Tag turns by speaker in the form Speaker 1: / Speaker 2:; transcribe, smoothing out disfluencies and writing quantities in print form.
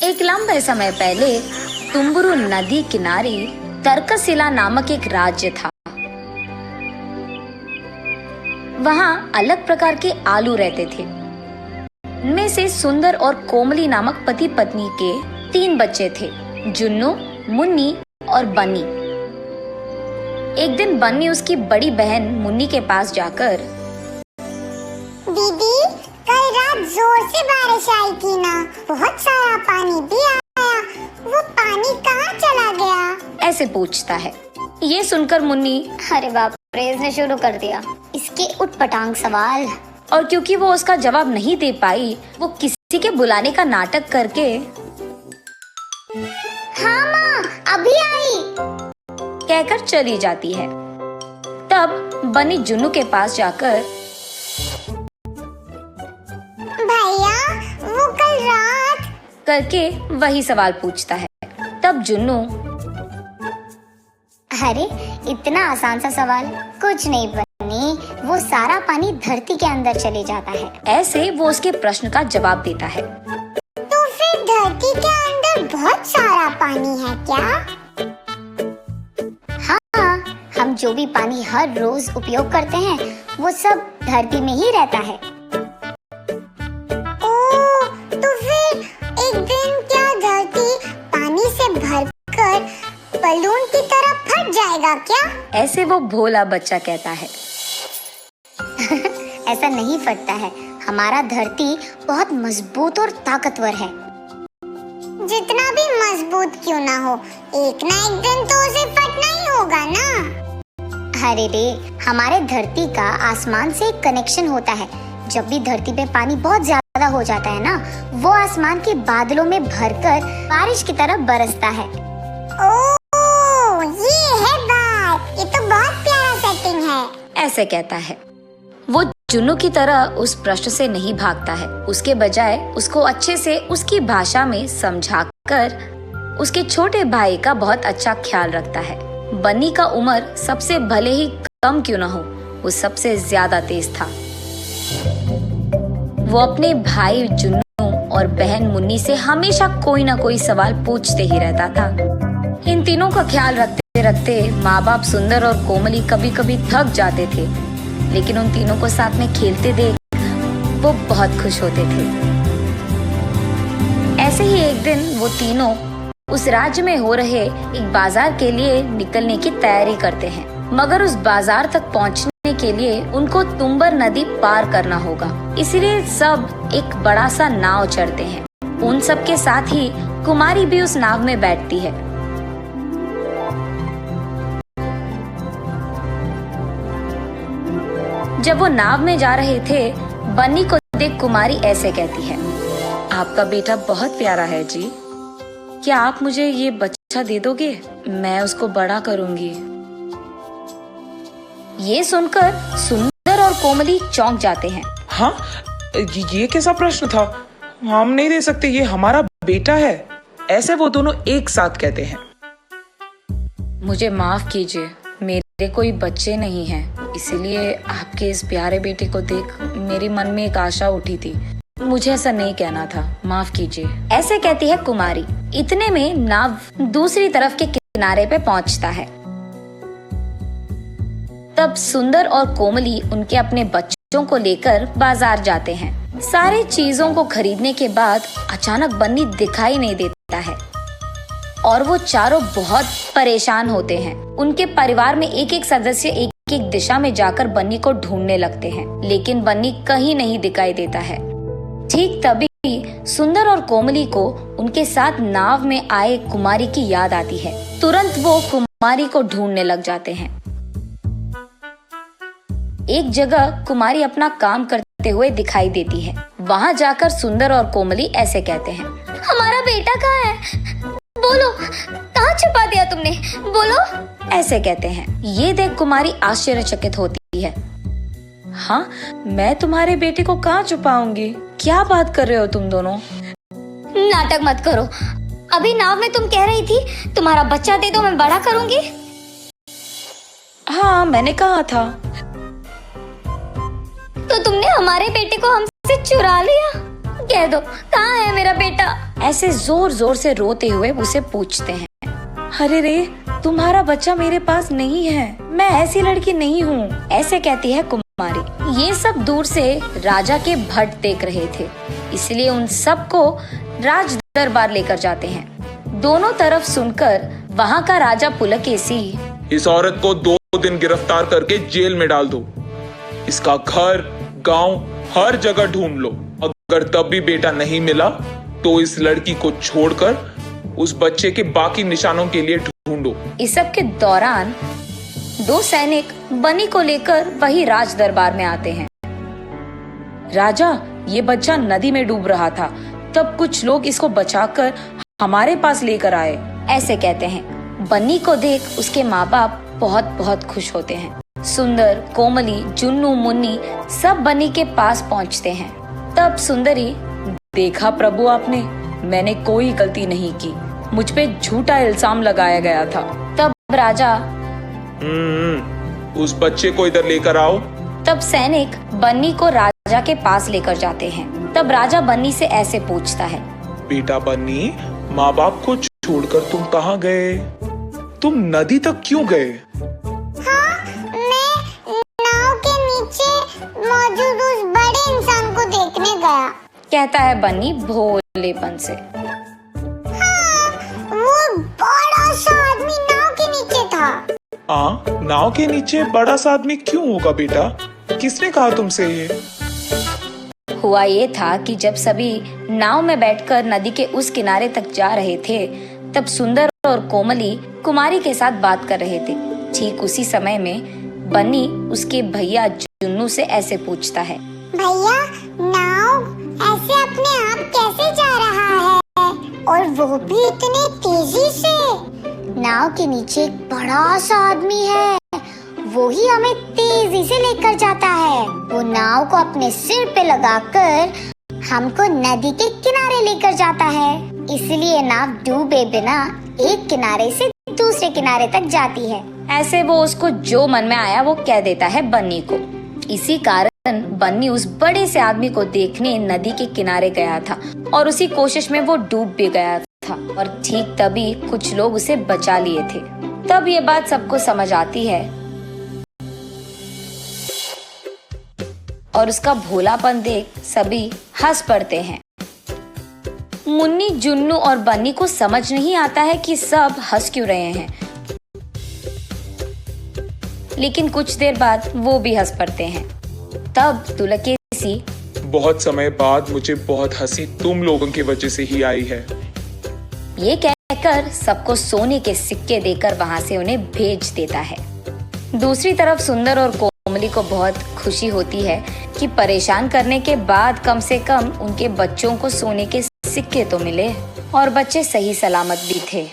Speaker 1: एक लंबे समय पहले तुम्बुरु नदी किनारे तर्कशिला नामक एक राज्य था। वहाँ अलग प्रकार के आलू रहते थे। उनमें से सुंदर और कोमली नामक पति पत्नी के 3 बच्चे थे, जुन्नू, मुन्नी और बन्नी। एक दिन बन्नी उसकी बड़ी बहन मुन्नी के पास जाकर,
Speaker 2: दीदी, कल रात जोर से बारिश आई थी ना, बहुत सारा पानी भी आया, वो पानी कहाँ चला गया?
Speaker 1: ऐसे पूछता है। ये सुनकर मुन्नी,
Speaker 3: अरे बाप रे, इसने शुरू कर दिया इसके उटपटांग सवाल।
Speaker 1: और क्योंकि वो उसका जवाब नहीं दे पाई, वो किसी के बुलाने का नाटक करके,
Speaker 3: हाँ माँ, अभी आई,
Speaker 1: कहकर चली जाती है। तब बन्नी जुन्नू के पास जाकर,
Speaker 2: भैया, वो कल रात
Speaker 1: करके वही सवाल पूछता है। तब जुन्नू,
Speaker 3: अरे इतना आसान सा सवाल, कुछ नहीं बनी, वो सारा पानी धरती के अंदर चले जाता है।
Speaker 1: ऐसे वो उसके प्रश्न का जवाब देता है।
Speaker 2: तो फिर धरती के अंदर बहुत सारा पानी है क्या?
Speaker 3: हाँ, हम जो भी पानी हर रोज उपयोग करते हैं वो सब धरती में ही रहता है।
Speaker 2: ओह, तो फिर एक दिन क्या धरती पानी से भरकर बलून की तरह फट जाएगा क्या?
Speaker 1: ऐसे वो भोला बच्चा कहता है।
Speaker 3: ऐसा नहीं फटता है, हमारा धरती बहुत मजबूत और ताकतवर है।
Speaker 2: जितना भी मजबूत क्यों ना हो, एक ना एक दिन तो उसे फटना ही होगा ना।
Speaker 3: अरे रे, हमारे धरती का आसमान से एक कनेक्शन होता है। जब भी धरती पे पानी बहुत ज्यादा हो जाता है ना, वो आसमान के बादलों में भरकर बारिश की तरह बरसता है।
Speaker 2: ओह, ये है बात, ये तो बहुत प्यारा सेटिंग है।
Speaker 1: ऐसे कहता है। वो जुन्नू की तरह उस प्रश्न से नहीं भागता है, उसके बजाय उसको अच्छे से उसकी भाषा में समझाकर उसके छोटे भाई का बहुत अच्छा ख्याल रखता है। बन्नी का उम्र सबसे भले ही कम क्यों न हो, वो सबसे ज्यादा तेज था। वो अपने भाई जुन्नू और बहन मुन्नी से हमेशा कोई ना कोई सवाल पूछते ही रहता था। इन तीनों का ख्याल रखते रखते माँ बाप सुंदर और कोमली कभी कभी थक जाते थे, लेकिन उन तीनों को साथ में खेलते देख वो बहुत खुश होते थे। ऐसे ही एक दिन वो तीनों उस राज्य में हो रहे एक बाजार के लिए निकलने की तैयारी करते हैं, मगर उस बाजार तक पहुंचने के लिए उनको तुम्बर नदी पार करना होगा। इसलिए सब एक बड़ा सा नाव चढ़ते हैं। उन सब के साथ ही कुमारी भी उस नाव में बैठती है। जब वो नाव में जा रहे थे, बन्नी को देख कुमारी ऐसे कहती है,
Speaker 4: आपका बेटा बहुत प्यारा है जी, क्या आप मुझे ये बच्चा दे दोगे? मैं उसको बड़ा करूंगी।
Speaker 1: ये सुनकर सुंदर और कोमली चौंक जाते हैं।
Speaker 5: हाँ, ये कैसा प्रश्न था? हम नहीं दे सकते, ये हमारा बेटा है। ऐसे वो दोनों एक साथ कहते हैं।
Speaker 4: मुझे माफ कीजिए, मेरे कोई बच्चे नहीं हैं, इसीलिए आपके इस प्यारे बेटे को देख मेरे मन में एक आशा उठी थी। मुझे ऐसा नहीं कहना था, माफ कीजिए।
Speaker 1: ऐसे कहती है कुमारी। इतने में नाव दूसरी तरफ के किनारे पे पहुंचता है। तब सुंदर और कोमली उनके अपने बच्चों को लेकर बाजार जाते हैं। सारे चीजों को खरीदने के बाद अचानक बन्नी दिखाई नहीं देता है और वो चारों बहुत परेशान होते हैं। उनके परिवार में एक एक सदस्य एक एक दिशा में जाकर बन्नी को ढूंढने लगते हैं, लेकिन बन्नी कहीं नहीं दिखाई देता है। ठीक तभी सुंदर और कोमली को उनके साथ नाव में आए कुमारी की याद आती है। तुरंत वो कुमारी को ढूंढने लग जाते हैं। एक जगह कुमारी अपना काम करते हुए दिखाई देती है। वहाँ जाकर सुंदर और कोमली ऐसे कहते हैं,
Speaker 3: हमारा बेटा कहाँ है? बोलो, कहाँ छुपा दिया तुमने? बोलो।
Speaker 1: ऐसे कहते हैं। ये देख कुमारी आश्चर्यचकित होती है।
Speaker 4: हाँ, मैं तुम्हारे बेटे को कहाँ छुपाऊंगी? क्या बात कर रहे हो तुम दोनों?
Speaker 3: नाटक मत करो। अभी नाव में तुम कह रही थी तुम्हारा बच्चा दे दो, मैं बड़ा करूंगी।
Speaker 4: हाँ, मैंने कहा था।
Speaker 3: तो तुमने हमारे बेटे को हमसे चुरा लिया?
Speaker 1: कह दो कहाँ है मेरा बेटा। ऐसे जोर जोर से रोते हुए उसे पूछते हैं।
Speaker 4: अरे रे, तुम्हारा बच्चा मेरे पास नहीं है, मैं ऐसी लड़की नहीं हूँ,
Speaker 1: ऐसे कहती है कुमारी। ये सब दूर से राजा के भट देख रहे थे, इसलिए उन सबको राज दरबार लेकर जाते हैं। दोनों तरफ सुनकर वहाँ का राजा पुलकेशी,
Speaker 5: इस औरत को 2 दिन गिरफ्तार करके जेल में डाल दो। इसका घर, गांव, हर जगह ढूंढ लो। अगर तब भी बेटा नहीं मिला तो इस लड़की को छोड़कर उस बच्चे के बाकी निशानों के लिए ढूंढो।
Speaker 1: इस सब के दौरान 2 सैनिक बनी को लेकर वही राज दरबार में आते हैं।
Speaker 4: राजा, ये बच्चा नदी में डूब रहा था, तब कुछ लोग इसको बचाकर हमारे पास लेकर आए,
Speaker 1: ऐसे कहते हैं। बन्नी को देख उसके माँ बाप बहुत बहुत खुश होते हैं। सुंदर, कोमली, जुन्नू, मुन्नी सब बन्नी के पास पहुँचते हैं। तब सुंदरी,
Speaker 4: देखा प्रभु आपने, मैंने कोई गलती नहीं की, मुझ पे झूठा इल्जाम लगाया गया था।
Speaker 1: तब राजा,
Speaker 5: उस बच्चे को इधर लेकर आओ।
Speaker 1: तब सैनिक बन्नी को राजा के पास लेकर जाते हैं। तब राजा बन्नी से ऐसे पूछता है।
Speaker 5: बेटा बन्नी, माँ बाप को छोड़कर तुम कहाँ गए? तुम नदी तक क्यों गए?
Speaker 2: हाँ, मैं नाव के नीचे मौजूद उस बड़े इंसान को देखने गया,
Speaker 1: कहता है बन्नी भोलेपन से।
Speaker 2: हाँ, वो बड़ा सा आदमी नाव के नीचे था।
Speaker 5: हाँ, नाव के नीचे बड़ा सा आदमी क्यों होगा बेटा? किसने कहा तुमसे ये?
Speaker 1: हुआ ये था कि जब सभी नाव में बैठकर नदी के उस किनारे तक जा रहे थे, तब सुंदर और कोमली कुमारी के साथ बात कर रहे थे। ठीक उसी समय में बन्नी उसके भैया जुन्नू से ऐसे पूछता है।
Speaker 2: भैया, नाव ऐसे अपने आप कैसे जा रहा है, और वो भी इतनी तेजी से?
Speaker 3: नाव के नीचे एक बड़ा सा आदमी है, वो ही हमें तेजी से लेकर जाता है। वो नाव को अपने सिर पे लगाकर हमको नदी के किनारे लेकर जाता है, इसलिए नाव डूबे बिना एक किनारे से दूसरे किनारे तक जाती है।
Speaker 1: ऐसे वो उसको जो मन में आया वो कह देता है बन्नी को। इसी कारण बन्नी उस बड़े से आदमी को देखने नदी के किनारे गया था और उसी कोशिश में वो डूब भी गया था, और ठीक तभी कुछ लोग उसे बचा लिए थे। तब ये बात सबको समझ आती है और उसका भोलापन देख सभी हंस पड़ते हैं। मुन्नी, जुन्नू और बन्नी को समझ नहीं आता है कि सब हंस क्यों रहे हैं, लेकिन कुछ देर बाद वो भी हंस पड़ते हैं। तब पुलकेशी,
Speaker 5: बहुत समय बाद मुझे बहुत हंसी तुम लोगों की वजह से ही आई है।
Speaker 1: ये कहकर सबको सोने के सिक्के देकर वहां से उन्हें भेज देता है। दूसरी तरफ सुंदर और कोमली को बहुत खुशी होती है कि परेशान करने के बाद कम से कम उनके बच्चों को सोने के सिक्के तो मिले और बच्चे सही सलामत भी थे।